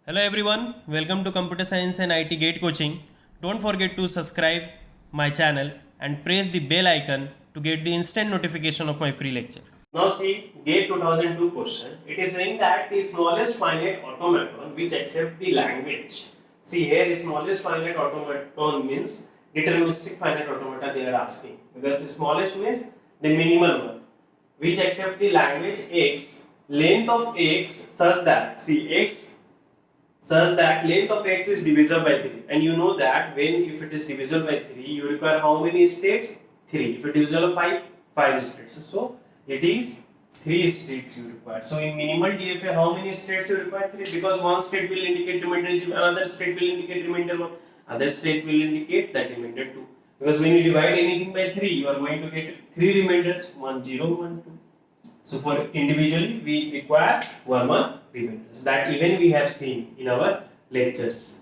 Hello everyone, welcome to Computer Science and IT Gate Coaching. Don't forget to subscribe my channel and press the bell icon to get the instant notification of my free lecture. Now see, Gate 2002 question. It is saying that the smallest finite automaton which accept the language. See here, the smallest finite automaton means deterministic finite automata they are asking. Because the smallest means the minimal one which accept the language x, length of x such that, see x such that length of x is divisible by 3, and you know that when if it is divisible by 3 you require how many states? 3. If it is divisible by 5 states, so it is 3 states you require. So in minimal DFA how many states you require? 3, because one state will indicate remainder, another state will indicate remainder 1, other state will indicate that remainder 2, because when you divide anything by 3 you are going to get 3 remainders, 1 0 1 2. So for individually we require 1 1 remainders that even we have seen in our lectures.